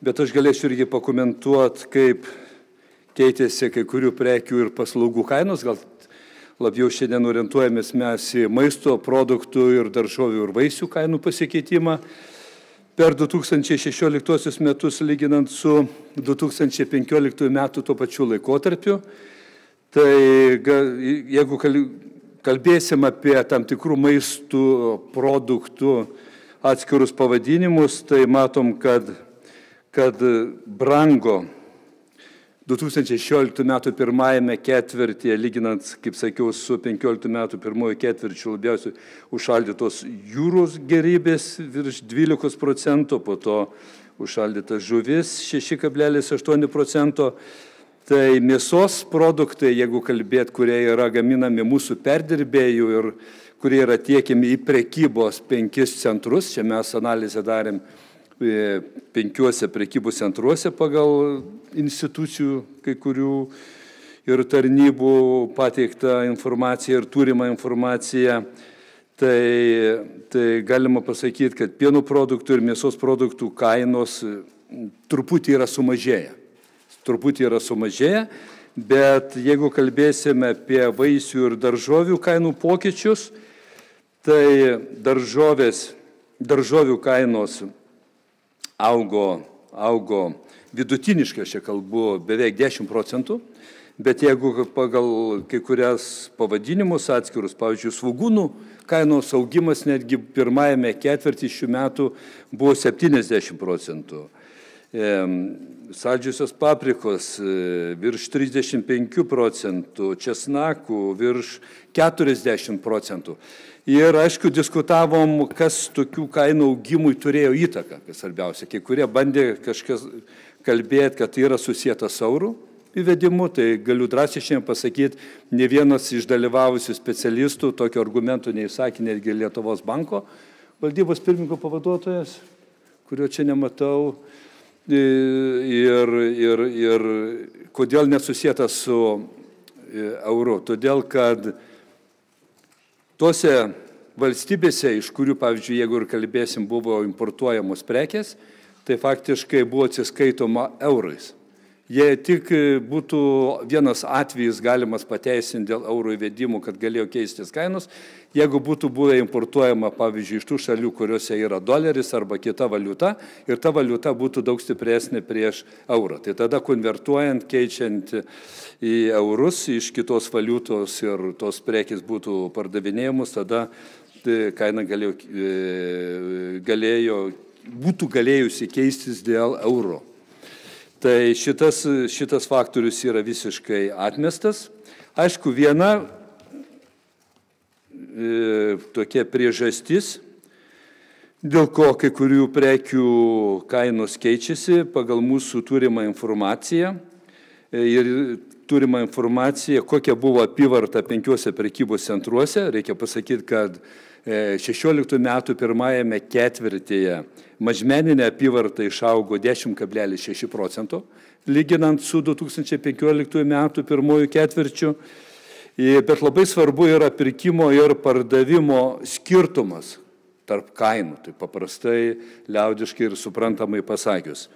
bet aš galėčiau irgi pakomentuoti, kaip keitėsi kai kurių prekių ir paslaugų kainos. Gal labiau šiandien orientuojamės mes į maisto produktų ir daržovių ir vaisių kainų pasikeitimą per 2016 metus lyginant su 2015 metų tuo pačiu laikotarpiu. Tai jeigu kalbėsim apie tam tikrų maistų produktų atskirus pavadinimus, tai matom, kad brango 2016 metų pirmajame ketvirtyje, lyginant, kaip sakiau, su 2015 metų pirmojo ketvirčiu labiausiai užšaldytos jūros gėrybės virš 12%, po to užšaldytas žuvis 6,8%. Tai mėsos produktai, jeigu kalbėt, kurie yra gaminami mūsų perdirbėjų ir kurie yra tiekiami į prekybos 5 centrus, čia mes analizę darėm 5 prekybos centruose pagal institucijų kai kurių ir tarnybų pateiktą informaciją ir turimą informaciją, tai galima pasakyti, kad pieno produktų ir mėsos produktų kainos truputį yra sumažėję. Bet jeigu kalbėsime apie vaisių ir daržovių kainų pokyčius, tai daržovių kainos augo vidutiniškai, aš kalbu, beveik 10%, bet jeigu pagal kai kurias pavadinimus atskirus, pavyzdžiui, svogūnų kainos augimas netgi pirmajame ketvirtyje šių metų buvo 70%. Saldžiosios paprikos virš 35%, česnakų virš 40%. Ir, aišku, diskutavom, kas tokių kainų augimui turėjo įtaką, kas svarbiausia. Kai kurie bandė kažkas kalbėti, kad tai yra susijęta su eurų įvedimu, tai galiu drąsiai šiandien pasakyti, ne vienas iš dalyvavusių specialistų tokio argumentų neįsakė, netgi Lietuvos banko valdybos pirmininko pavaduotojas, kurio čia nematau. Ir kodėl nesusijęta su euru? Todėl, kad tose valstybėse, iš kurių, pavyzdžiui, jeigu ir kalbėsim, buvo importuojamos prekės, tai faktiškai buvo atsiskaitoma eurais. Jei tik būtų vienas atvejis galimas pateisinti dėl euro įvedimų, kad galėjo keistis kainos, jeigu būtų buvę importuojama, pavyzdžiui, iš tų šalių, kuriuose yra doleris arba kita valiuta, ir ta valiuta būtų daug stipresnė prieš eurą. Tai tada konvertuojant, keičiant į eurus iš kitos valiutos ir tos prekės būtų pardavinėjamos, tada kaina būtų galėjusi keistis dėl euro. Tai šitas faktorius yra visiškai atmestas. Aišku, viena tokia priežastis, dėl ko kai kurių prekių kainos keičiasi pagal mūsų turimą informaciją. Ir turimą informaciją, kokia buvo apyvarta 5 prekybos centruose. Reikia pasakyti, kad 16 metų pirmajame ketvirtyje mažmeninė apyvarta išaugo 10,6%, lyginant su 2015 metų pirmojų ketvirčiu. Bet labai svarbu yra pirkimo ir pardavimo skirtumas tarp kainų, tai paprastai, liaudiškai ir suprantamai pasakius.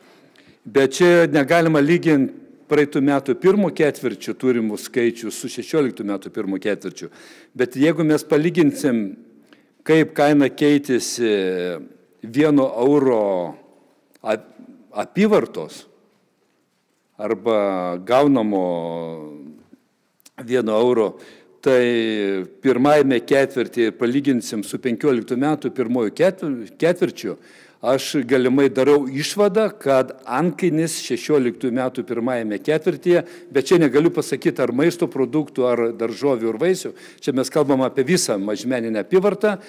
Bet čia negalima lyginti praeitų metų pirmo ketvirčio turimų skaičių su 16 metų pirmo ketvirčiu. Bet jeigu mes palyginsim, kaip kaina keitėsi 1 euro apyvartos arba gaunamo 1 euro, tai pirmajame ketvirtyje palyginsim su 15 metų pirmojų ketvirčiu, aš galimai darau išvadą, kad antkainis 16 metų pirmajame ketvirtyje, bet čia negaliu pasakyti ar maisto produktų, ar daržovių ir vaisių, čia mes kalbam apie visą mažmeninę apyvartą,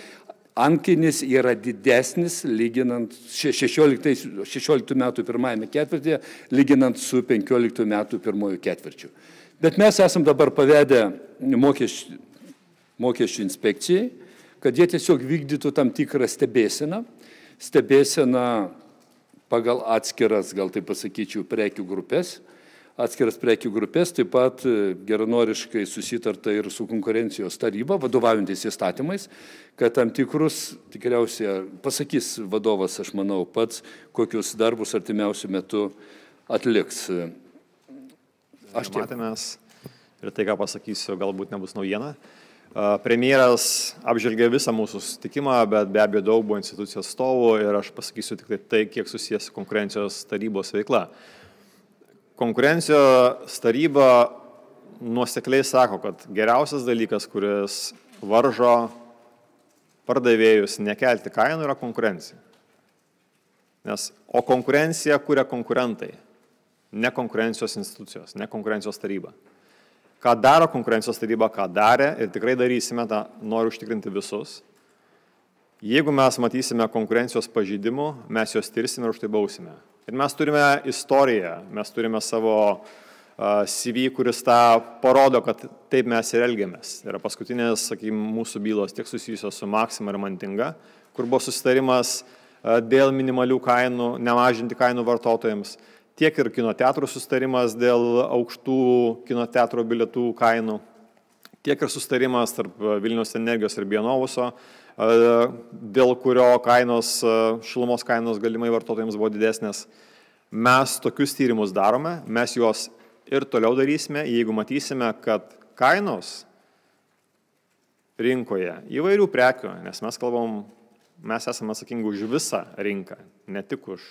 antkainis yra didesnis lyginant 16 metų pirmajame ketvirtyje, lyginant su 15 metų pirmojų ketvirčiu. Bet mes esam dabar pavedę mokesčių inspekcijai, kad jie tiesiog vykdytų tam tikrą stebėseną pagal atskiras, gal taip pasakyčiau, prekių grupės atskiras prekių grupės, taip pat geranoriškai susitarta ir su konkurencijos taryba, vadovaujantis įstatymais, kad tam tikrus, tikriausiai pasakys vadovas, aš manau, pats, kokius darbus artimiausių metų atliks. Matėmės ir tai, ką pasakysiu, galbūt nebus naujiena. Premjeras apžvelgė visą mūsų susitikimą, bet be abejo daug buvo institucijos atstovų ir aš pasakysiu tik tai, kiek susijęs su konkurencijos tarybos veikla. Konkurencijos taryba nuosekliai sako, kad geriausias dalykas, kuris varžo pardavėjus nekelti kainų, yra konkurencija. O konkurenciją kuria konkurentai, ne konkurencijos institucijos, ne konkurencijos taryba. Ką daro konkurencijos taryba, ką darė ir tikrai darysime, tą noriu užtikrinti visus. Jeigu mes matysime konkurencijos pažeidimų, mes juos tirsime ir už tai bausime. Ir mes turime istoriją, mes turime savo CV, kuris tą parodo, kad taip mes ir elgiamės. Tai yra paskutinės, sakykime, mūsų bylos tiek susijusios su Maxima ir Mantinga, kur buvo susitarimas dėl minimalių kainų, nemažinti kainų vartotojams, tiek ir kino teatrų susitarimas dėl aukštų kino teatro bilietų kainų, tiek ir susitarimas tarp Vilniaus energijos ir Bionovuso, dėl kurio šilumos kainos galimai vartotojams buvo didesnės. Mes tokius tyrimus darome, mes juos ir toliau darysime, jeigu matysime, kad kainos rinkoje įvairių prekių, nes mes esame atsakingi už visą rinką, ne tik už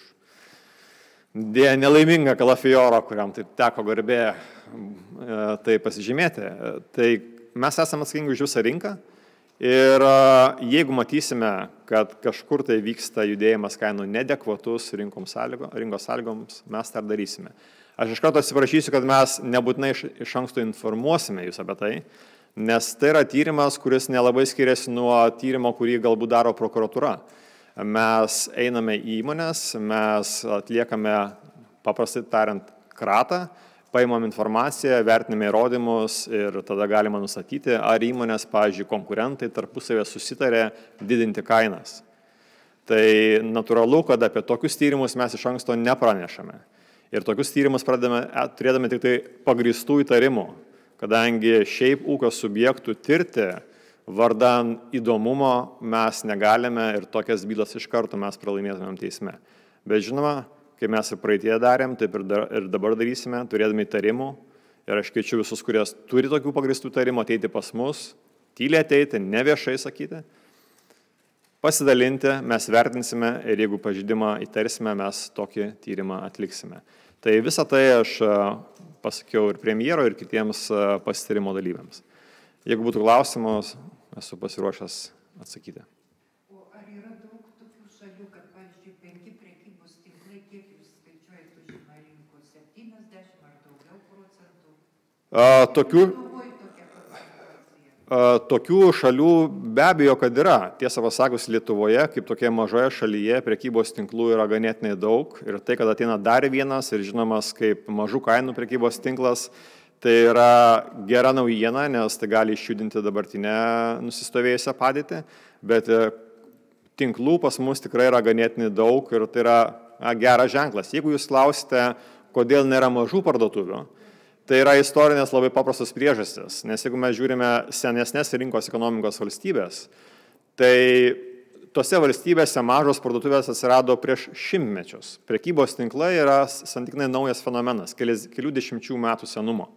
nelaimingą kalafiorą, kuriam tai teko garbė tai pasižymėti. Tai mes esame atsakingi už visą rinką ir jeigu matysime, kad kažkur tai vyksta judėjimas kainų neadekvatus rinkos sąlygoms, mes tą darysime. Aš iš karto atsiprašysiu, kad mes nebūtinai iš anksto informuosime jūs apie tai, nes tai yra tyrimas, kuris nelabai skiriasi nuo tyrimo, kurį galbūt daro prokuratūra. Mes einame į įmonės, mes atliekame, paprastai tariant, kratą, paimam informaciją, vertiname įrodymus ir tada galima nustatyti, ar įmonės, pavyzdžiui, konkurentai tarpusavėje susitarė didinti kainas. Tai natūralu, kad apie tokius tyrimus mes iš anksto nepranešame. Ir tokius tyrimus turėdami tik tai pagrįstų įtarimų, kadangi šiaip ūkio subjektų tirti vardan įdomumo mes negalime ir tokias bylas iš karto mes pralaimėtumėm teisme. Bet žinoma, kaip mes ir praeitie darėm, taip ir dabar darysime, turėdami įtarimų. Ir aš kviečiu visus, kurie turi tokių pagrįstų įtarimų, ateiti pas mus, tyliai ateiti, ne viešai sakyti, pasidalinti, mes vertinsime ir jeigu pažeidimą įtarsime, mes tokį tyrimą atliksime. Tai visą tai aš pasakiau ir premjero, ir kitiems pasitarimo dalyviams. Jeigu būtų klausimus, esu pasiruošęs atsakyti. O ar yra daug tokių šalių, kad, pavyzdžiui, 5 prekybos tinklai, kiek jūs skaičiuojate užima rinkos, 70 ar daugiau procentų? Tokių šalių be abejo, kad yra. Tiesą pasakius, Lietuvoje, kaip tokia mažoje šalyje, prekybos tinklų yra ganėtinai daug. Ir tai, kad ateina dar vienas ir žinomas kaip mažų kainų prekybos tinklas, tai yra gera naujiena, nes tai gali išjudinti dabartinę nusistovėjusią padėtį, bet tinklų pas mus tikrai yra ganėtinai daug ir tai yra geras ženklas. Jeigu jūs klausite, kodėl nėra mažų parduotuvių, tai yra istorinės labai paprastos priežastys, nes jeigu mes žiūrime senesnės rinkos ekonomikos valstybės, tai tose valstybėse mažos parduotuvės atsirado prieš šimtmečius. Prekybos tinklai yra santykinai naujas fenomenas, kelių dešimčių metų senumo.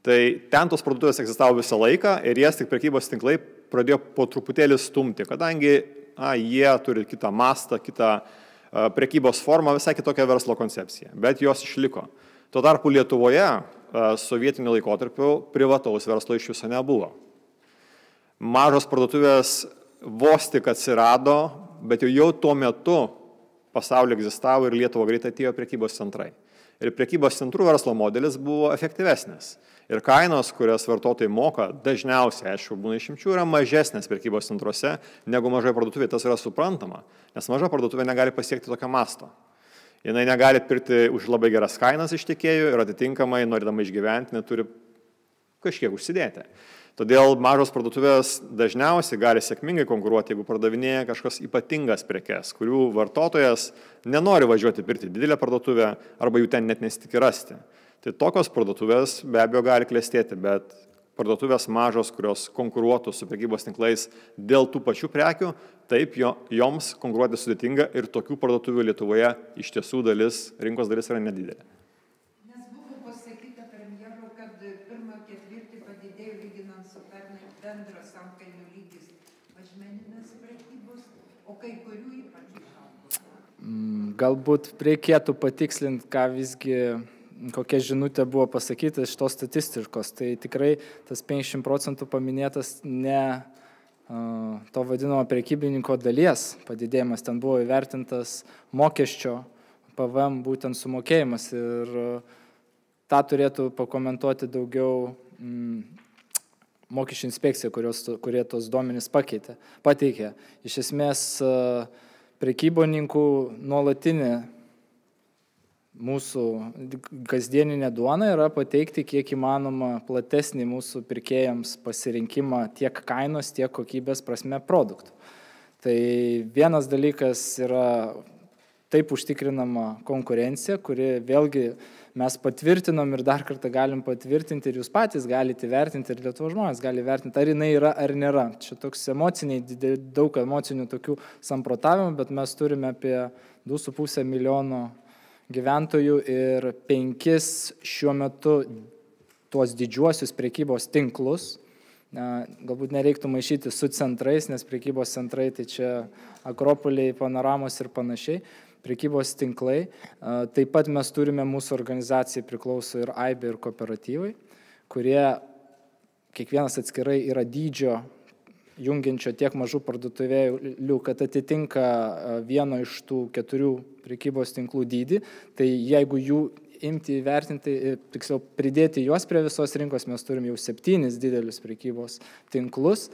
Tai ten tos parduotuvės egzistavo visą laiką ir jas tik prekybos tinklai pradėjo po truputėlį stumti, kadangi jie turi kitą mastą, kitą prekybos formą, visai kitokią verslo koncepciją, bet jos išliko. Tuo tarpu Lietuvoje sovietiniu laikotarpiu privataus verslo iš viso nebuvo. Mažos parduotuvės vos tik atsirado, bet jau tuo metu pasaulyje egzistavo ir Lietuva greitai atėjo prekybos centrai. Ir prekybos centrų verslo modelis buvo efektyvesnis. Ir kainos, kurias vartotojai moka, dažniausiai, aišku, būna išimčių, yra mažesnės prekybos centruose negu mažoje parduotuvėje. Tas yra suprantama, nes maža parduotuvė negali pasiekti tokio masto. Jis negali pirkti už labai geras kainas iš tiekėjų ir atitinkamai, norėdama išgyventi, neturi kažkiek užsidėti. Todėl mažos parduotuvės dažniausiai gali sėkmingai konkuruoti, jeigu pardavinėja kažkas ypatingas prekes, kurių vartotojas nenori važiuoti pirkti didelę parduotuvę arba jų ten net nesitikė rasti. Tai tokios parduotuvės be abejo gali klestėti, bet parduotuvės mažos, kurios konkuruotų su prekybos tinklais dėl tų pačių prekių, taip joms konkuruoti sudėtinga ir tokių parduotuvių Lietuvoje iš tiesų rinkos dalis yra nedidelė. Nes buvo pasakyta premjero, kad pirmą ketvirtį padidėjo lyginant su pernai bendras antkainių lygis mažmeninės prekybos, o kai kurių ypač išaugo. Galbūt reikėtų patikslinti, ką visgi kokia žinutė buvo pasakyta iš tos statistikos. Tai tikrai tas 50% paminėtas ne to vadinamo prekybininko dalies padidėjimas. Ten buvo įvertintas mokesčio PVM būtent sumokėjimas ir tą turėtų pakomentuoti daugiau mokesčių inspekcija, kurie tos duomenys pateikė. Iš esmės prekybininkų nuolatinė mūsų kasdieninė duona yra pateikti kiek įmanoma platesnį mūsų pirkėjams pasirinkimą tiek kainos, tiek kokybės prasme produktų. Tai vienas dalykas yra taip užtikrinama konkurencija, kuri vėlgi mes patvirtinom ir dar kartą galim patvirtinti ir jūs patys galite vertinti ir Lietuvos žmonės gali vertinti, ar jinai yra ar nėra. Čia toks daug emocinių tokių samprotavimų, bet mes turime apie 2,5 milijono gyventojų ir 5 šiuo metu tuos didžiuosius prekybos tinklus. Galbūt nereiktų maišyti su centrais, nes prekybos centrai tai čia Akropoliai, Panoramos ir panašiai. Prekybos tinklai. Taip pat mes turime, mūsų organizacijai priklauso ir AIBE ir kooperatyvai, kurie kiekvienas atskirai yra dydžio jungiančio tiek mažų parduotuvėlių, kad atitinka vieno iš tų 4 prekybos tinklų dydį. Tai jeigu jų imti įvertinti, tiksliau pridėti juos prie visos rinkos, mes turim jau 7 didelius prekybos tinklus.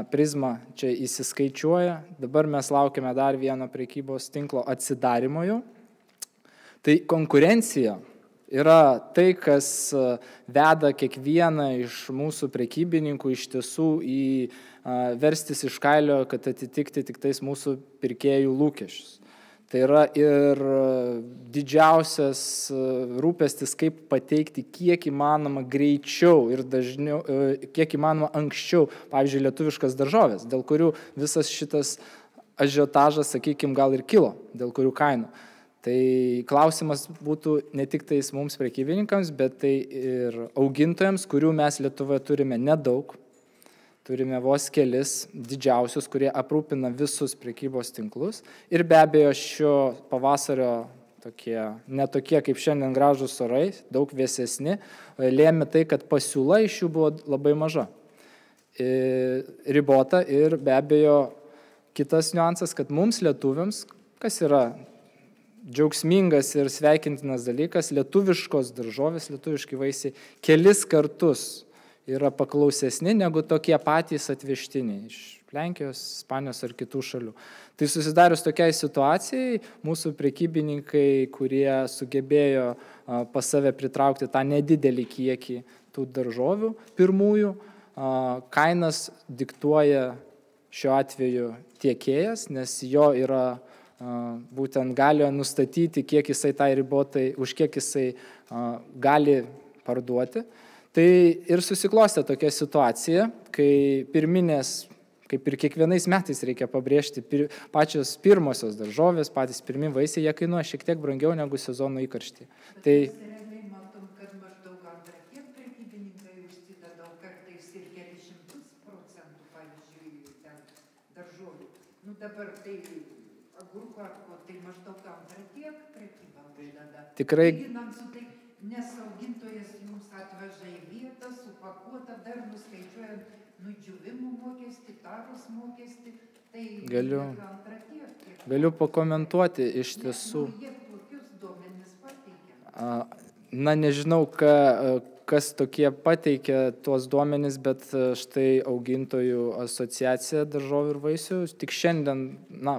Prizma čia įsiskaičiuoja. Dabar mes laukiame dar vieno prekybos tinklo atsidarimo jau. Tai konkurencija yra tai, kas veda kiekvieną iš mūsų prekybininkų iš tiesų į verstis iš kailio, kad atitikti tik tais mūsų pirkėjų lūkesčius. Tai yra ir didžiausias rūpestis, kaip pateikti kiek įmanoma greičiau ir dažniau, kiek įmanoma anksčiau, pavyzdžiui, lietuviškas daržovės, dėl kurių visas šitas ažiotažas, sakykime, gal ir kilo, dėl kurių kainų. Tai klausimas būtų ne tik tais mums prekybininkams, bet tai ir augintojams, kurių mes Lietuvoje turime nedaug. Turime vos kelis didžiausius, kurie aprūpina visus prekybos tinklus. Ir be abejo šio pavasario ne tokie kaip šiandien gražūs orai, daug vėsesni, lėmė tai, kad pasiūla iš jų buvo labai maža. Ribota ir be abejo kitas niuansas, kad mums lietuviams, kas yra džiaugsmingas ir sveikintinas dalykas, lietuviškos daržovės, lietuviški vaisiai kelis kartus yra paklausesni negu tokie patys atvežtiniai iš Lenkijos, Ispanijos ar kitų šalių. Tai susidarius tokiai situacijai, mūsų prekybininkai, kurie sugebėjo pas save pritraukti tą nedidelį kiekį tų daržovių pirmųjų, kainas diktuoja šiuo atveju tiekėjas, nes jo yra būtent gali nustatyti, kiek jisai tai ribotai, už kiek jisai gali parduoti. Tai ir susiklostė tokia situacija, kai pirminės, kaip ir kiekvienais metais reikia pabrėžti, pačios pirmosios daržovės, patys pirmi vaisiai, jie kainuoja šiek tiek brangiau negu sezono įkarštį. Tai realiai matom, kad maždaug antrą tiek prekybininkai užsideda kartais ir kelius šimtus procentų, pavyzdžiui, daržovių. Dabar tai agurko, tai maždaug antrą tiek prekyba uždeda. Tikrai. Nes augintojas jums atveža į vietą, supakuota, dar nuskaičiuojant nudžiūvimo mokestį, taros mokestį, tai antrą tiek. Galiu pakomentuoti iš tiesų. Jie tokius duomenis pateikia. Nežinau, kas tokie pateikia tuos duomenis, bet štai augintojų asociacija daržovių ir vaisių tik šiandien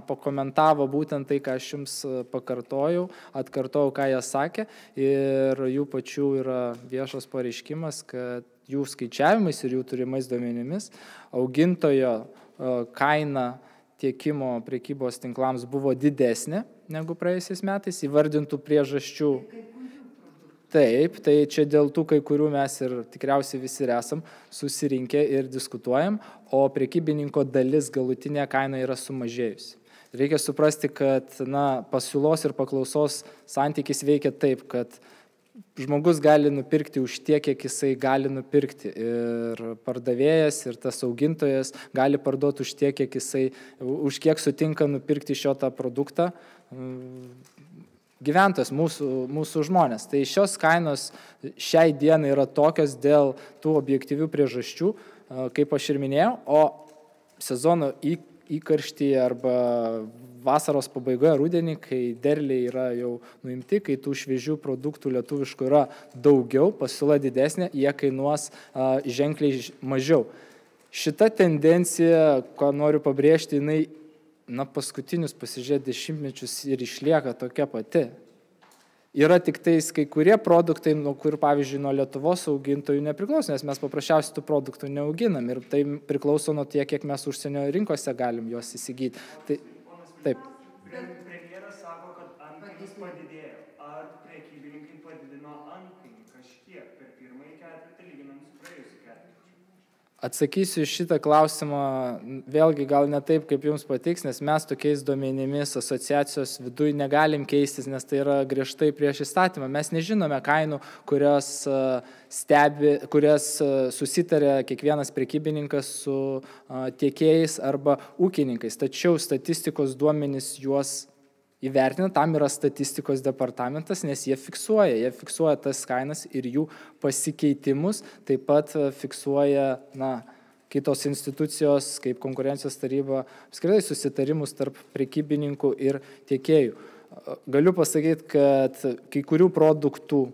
pakomentavo būtent tai, ką aš jums pakartojau, atkartojau, ką jie sakė, ir jų pačių yra viešas pareiškimas, kad jų skaičiavimais ir jų turimais duomenimis augintojo kaina tiekimo prekybos tinklams buvo didesnė negu praėjusiais metais, įvardintų priežasčių. Taip, tai čia dėl tų kai kurių mes ir tikriausiai visi esam susirinkę ir diskutuojam, o prekybininko dalis galutinė kaina yra sumažėjusi. Reikia suprasti, kad pasiūlos ir paklausos santykis veikia taip, kad žmogus gali nupirkti už tiek, kiek jisai gali nupirkti. Ir pardavėjas, ir tas augintojas gali parduoti už tiek, už kiek sutinka nupirkti šitą produktą gyventojas, mūsų žmonės. Tai šios kainos šiai dienai yra tokios dėl tų objektyvių priežasčių, kaip aš ir minėjau, o sezono įkarštyje arba vasaros pabaigoje, rudenį, kai derliai yra jau nuimti, kai tų šviežių produktų lietuviškų yra daugiau, pasiūla didesnė, jie kainuos ženkliai mažiau. Šita tendencija, ko noriu pabrėžti, jinai paskutinius pasižiūrėti dešimtmečius ir išlieka tokia pati. Yra tik tais kai kurie produktai, nuo kur, pavyzdžiui, nuo Lietuvos augintojų nepriklauso, nes mes paprasčiausiai tų produktų neauginam ir tai priklauso nuo tiek, kiek mes užsienio rinkose galim juos įsigyti. Taip. Premjeras sako, kad antkainis padidėjo. Ar prekybininkai padidino antkainį kažkiek per pirmąjį ketvirtį lyginant su praėjusiu ketvirčiu? Atsakysiu šitą klausimą, vėlgi gal ne taip, kaip jums patiks, nes mes tokiais duomenimis asociacijos viduj negalim keistis, nes tai yra griežtai prieš įstatymą. Mes nežinome kainų, kurias susitarė kiekvienas prekybininkas su tiekėjais arba ūkininkais. Tačiau statistikos duomenys juos įvertina, tam yra statistikos departamentas, nes jie fiksuoja tas kainas ir jų pasikeitimus, taip pat fiksuoja kitos institucijos, kaip konkurencijos taryba, apskritai susitarimus tarp prekybininkų ir tiekėjų. Galiu pasakyti, kad kai kurių produktų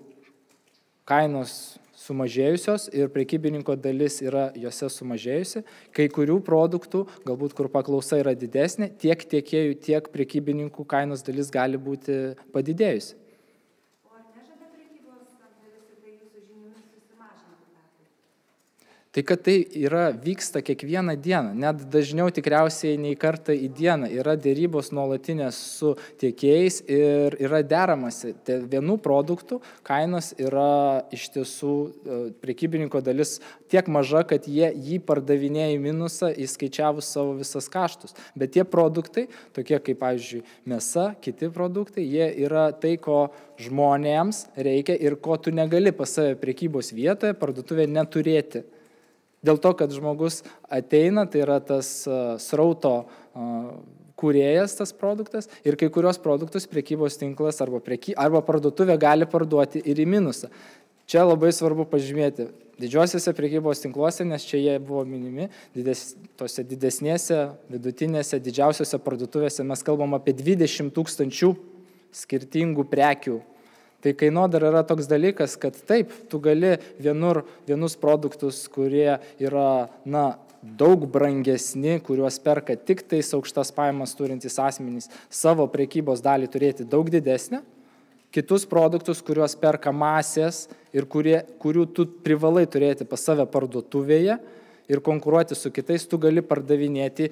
kainos sumažėjusios ir prekybininko dalis yra jose sumažėjusi. Kai kurių produktų, galbūt kur paklausa yra didesnė, tiek tiekėjų, tiek prekybininkų kainos dalis gali būti padidėjusi. O ar nežada prekybos dalis ir tai jūsų žiniomis susimažinti metai? Tai kad tai vyksta kiekvieną dieną, net dažniau tikriausiai nei kartą į dieną, yra dėrybos nuolatinės su tiekėjais ir yra deramasi. Vienų produktų kainos yra iš tiesų prekybininko dalis tiek maža, kad jie jį pardavinėja į minusą, įskaičiavus savo visas kaštus. Bet tie produktai, tokie kaip, pavyzdžiui, mėsa, kiti produktai, jie yra tai, ko žmonėms reikia ir ko tu negali pas save prekybos vietoje, parduotuvėje neturėti. Dėl to, kad žmogus ateina, tai yra tas srauto kūrėjas tas produktas ir kai kurios produktus prekybos tinklas arba parduotuvė gali parduoti ir į minusą. Čia labai svarbu pažymėti didžiosiuose prekybos tinkluose, nes čia jie buvo minimi, tose didesnėse, vidutinėse, didžiausiose parduotuvėse mes kalbam apie 20 000 skirtingų prekių. Tai kainodara yra toks dalykas, kad taip, tu gali vienus produktus, kurie yra, daug brangesni, kuriuos perka tik tais aukštas pajamas turintys asmenys, savo prekybos dalį turėti daug didesnę, kitus produktus, kuriuos perka masės ir kurių tu privalai turėti pas save parduotuvėje ir konkuruoti su kitais, tu gali pardavinėti,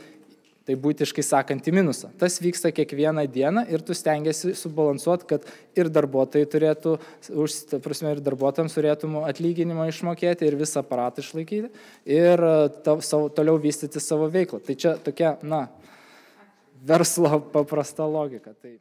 tai būtiškai sakant, į minusą. Tas vyksta kiekvieną dieną ir tu stengiasi subalansuoti, kad ir darbuotojai turėtų, ir darbuotojams turėtų atlyginimą išmokėti ir visą aparatą išlaikyti ir toliau vystyti savo veiklą. Tai čia tokia, verslo paprasta logika. Tai